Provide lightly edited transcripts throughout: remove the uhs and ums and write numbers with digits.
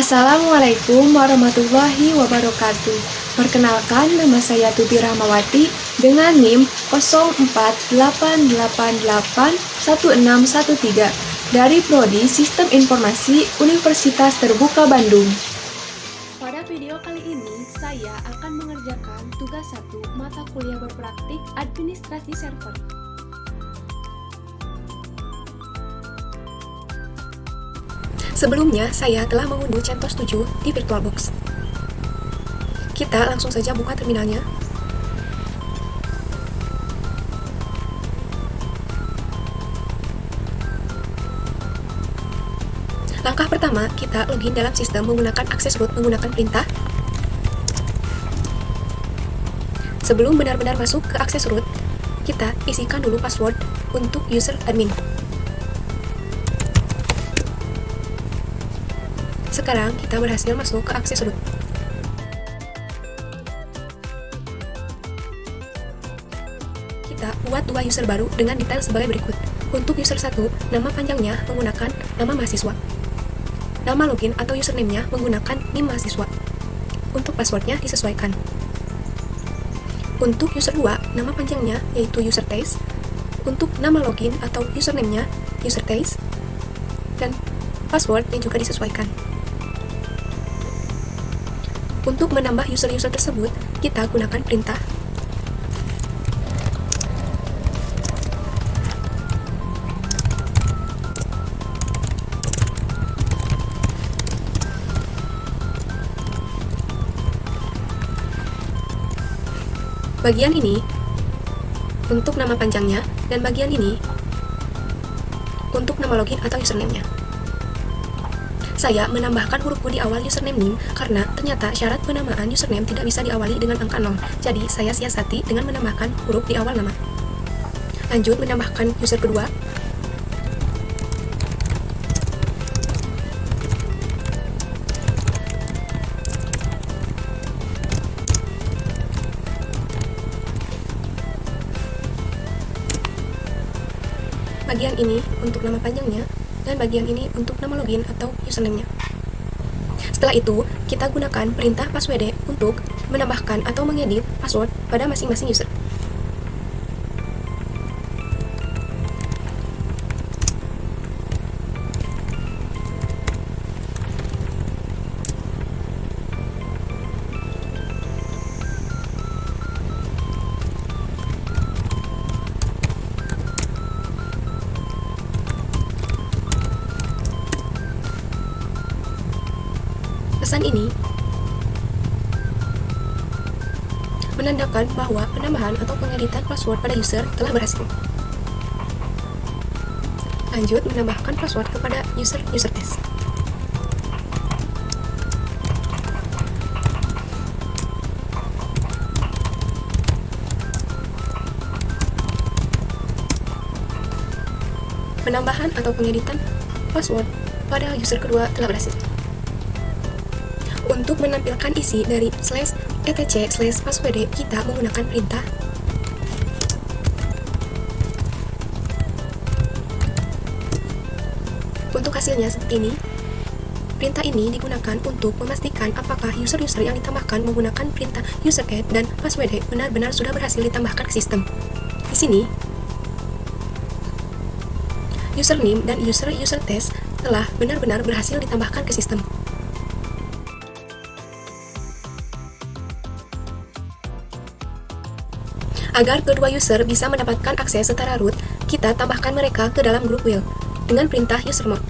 Assalamualaikum warahmatullahi wabarakatuh. Perkenalkan, nama saya Tuti Rahmawati dengan NIM 0488811613 dari Prodi Sistem Informasi Universitas Terbuka Bandung. Pada video kali ini, saya akan mengerjakan tugas 1 mata kuliah berpraktik administrasi server. Sebelumnya, saya telah mengunduh CentOS 7 di VirtualBox. Kita langsung saja buka terminalnya. Langkah pertama, kita login dalam sistem menggunakan akses root menggunakan perintah. Sebelum benar-benar masuk ke akses root, kita isikan dulu password untuk user admin. Sekarang kita berhasil masuk ke akses root. Kita buat dua user baru dengan detail sebagai berikut. Untuk user 1, nama panjangnya menggunakan nama mahasiswa. Nama login atau username-nya menggunakan NIM mahasiswa. Untuk passwordnya disesuaikan. Untuk user 2, nama panjangnya yaitu user taste. Untuk nama login atau username-nya user taste. Dan passwordnya juga disesuaikan. Untuk menambah user-user tersebut, kita gunakan perintah. Bagian ini untuk nama panjangnya, dan bagian ini untuk nama login atau username-nya. Saya menambahkan huruf U di awal username NIM karena ternyata syarat penamaan username tidak bisa diawali dengan angka 0. Jadi saya siasati dengan menambahkan huruf di awal nama. Lanjut menambahkan user kedua. Bagian ini untuk nama panjangnya, dan bagian ini untuk nama login atau username-nya. Setelah itu, kita gunakan perintah passwd untuk menambahkan atau mengedit password pada masing-masing user. Pesan ini menandakan bahwa penambahan atau pengeditan password pada user telah berhasil. Lanjut menambahkan password kepada user test. Penambahan atau pengeditan password pada user kedua telah berhasil. Untuk menampilkan isi dari /etc/passwd, kita menggunakan perintah. Untuk hasilnya seperti ini. Perintah ini digunakan untuk memastikan apakah user-user yang ditambahkan menggunakan perintah user add dan passwd benar-benar sudah berhasil ditambahkan ke sistem. Di sini, username dan user test telah benar-benar berhasil ditambahkan ke sistem. Agar kedua user bisa mendapatkan akses setara root, kita tambahkan mereka ke dalam grup wheel dengan perintah usermod.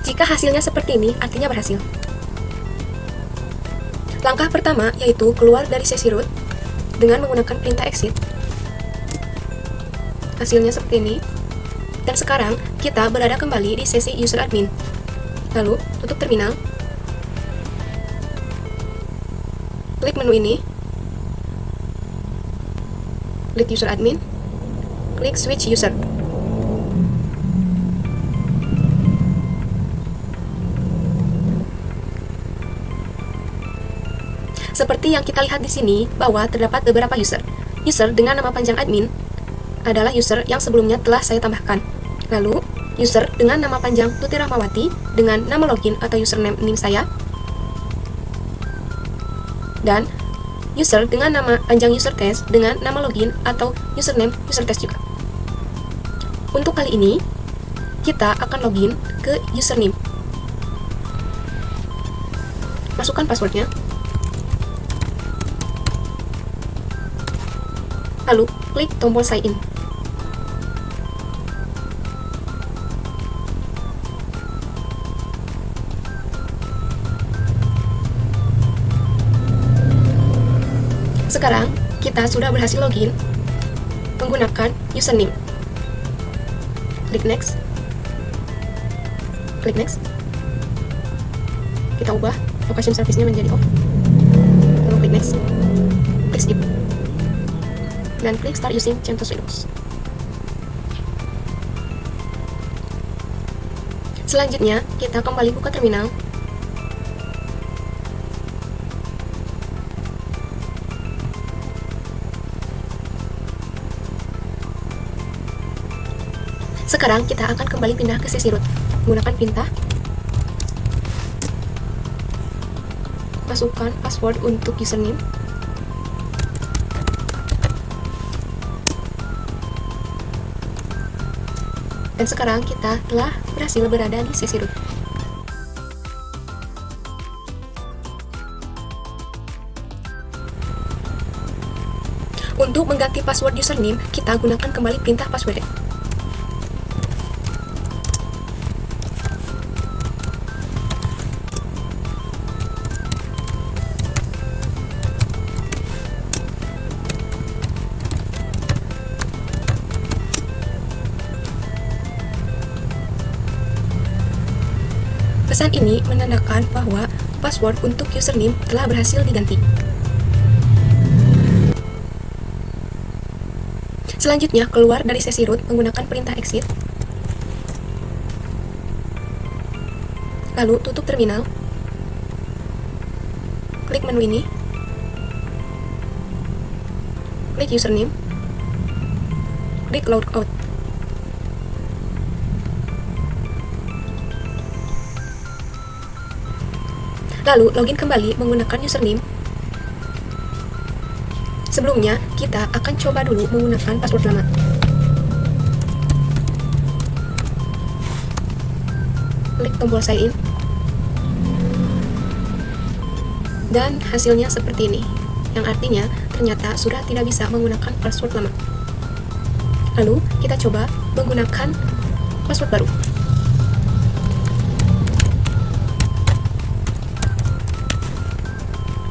Jika hasilnya seperti ini, artinya berhasil. Langkah pertama yaitu keluar dari sesi root dengan menggunakan perintah exit. Hasilnya seperti ini. Dan sekarang kita berada kembali di sesi user admin. Lalu tutup terminal. Klik menu ini. Klik user admin, klik switch user. Seperti yang kita lihat di sini, bahwa terdapat beberapa user. User dengan nama panjang admin adalah user yang sebelumnya telah saya tambahkan. Lalu, user dengan nama panjang Tuti Rahmawati dengan nama login atau username saya. Dan user dengan nama panjang user test dengan nama login atau username user test juga. Untuk kali ini, kita akan login ke username. Masukkan passwordnya. Lalu, klik tombol sign in. Sekarang, kita sudah berhasil login menggunakan username. Klik next. Klik next. Kita ubah location service-nya menjadi off. Lalu klik next. Klik skip. Dan klik start using CentOS Windows. Selanjutnya, kita kembali buka terminal. Sekarang kita akan kembali pindah ke sesi root. Menggunakan perintah. Masukkan password untuk username. Dan sekarang kita telah berhasil berada di sesi root. Untuk mengganti password username, kita gunakan kembali perintah password. Pesan ini menandakan bahwa password untuk username telah berhasil diganti. Selanjutnya, keluar dari sesi root menggunakan perintah exit. Lalu, tutup terminal. Klik menu ini. Klik username. Klik logout. Lalu, login kembali menggunakan username. Sebelumnya, kita akan coba dulu menggunakan password lama. Klik tombol sign in. Dan hasilnya seperti ini, yang artinya ternyata sudah tidak bisa menggunakan password lama. Lalu, kita coba menggunakan password baru.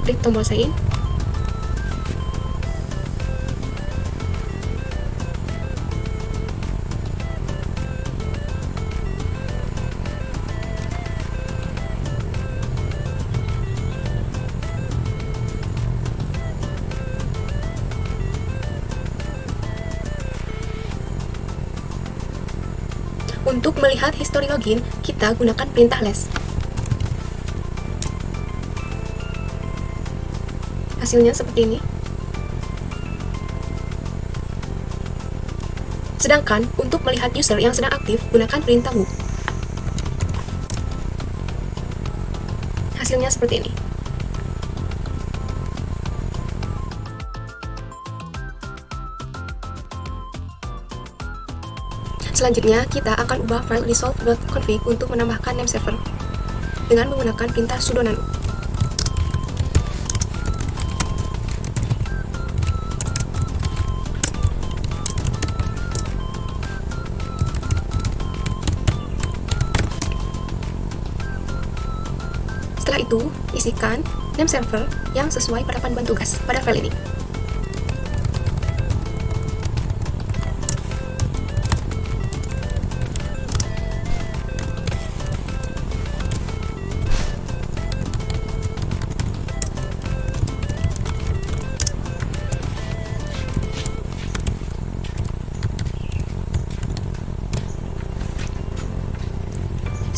Klik tombol sign in. Untuk melihat histori login, kita gunakan perintah less. Hasilnya seperti ini. Sedangkan untuk melihat user yang sedang aktif, gunakan perintah who. Hasilnya seperti ini. Selanjutnya, kita akan ubah file resolve.config untuk menambahkan name server dengan menggunakan perintah sudo nano. Setelah itu, isikan name server yang sesuai pada panduan tugas pada file ini.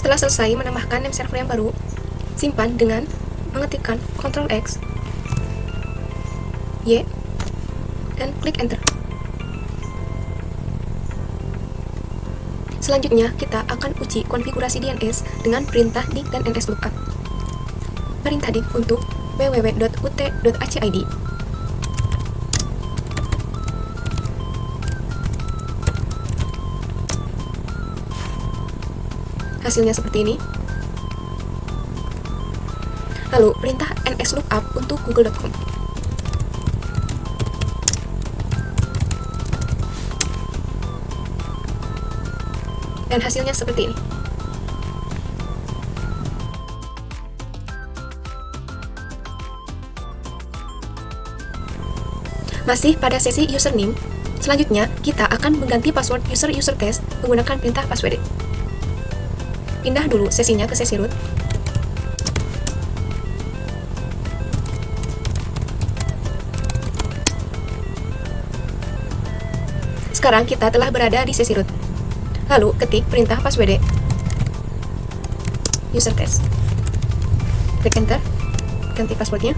Setelah selesai menambahkan name server yang baru, simpan dengan mengetikkan Ctrl X, Y, dan klik enter. Selanjutnya, kita akan uji konfigurasi DNS dengan perintah dig dan nslookup. Perintah dig untuk www.ut.acid. Hasilnya seperti ini. Lalu, perintah nslookup untuk google.com. Dan hasilnya seperti ini. Masih pada sesi username, selanjutnya kita akan mengganti password user test menggunakan perintah passwd. Pindah dulu sesinya ke sesi root. Sekarang kita telah berada di sesi root. Lalu ketik perintah passwd user test. Klik enter, ganti passwordnya.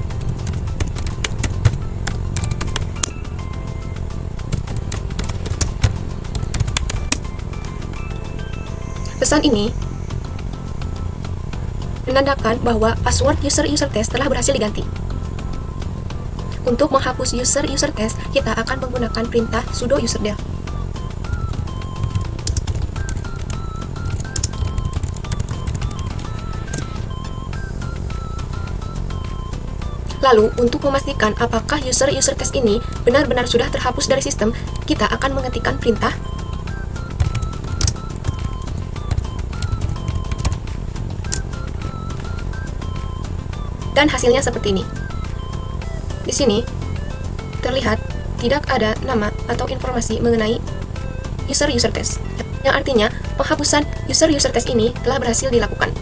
Pesan ini menandakan bahwa password user test telah berhasil diganti. Untuk menghapus user test, kita akan menggunakan perintah sudo userdel. Lalu, untuk memastikan apakah user test ini benar-benar sudah terhapus dari sistem, kita akan mengetikkan perintah dan hasilnya seperti ini. Di sini terlihat tidak ada nama atau informasi mengenai user test, yang artinya penghapusan user test ini telah berhasil dilakukan.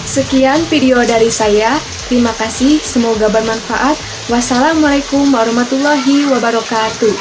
Sekian video dari saya. Terima kasih, semoga bermanfaat. Wassalamualaikum warahmatullahi wabarakatuh.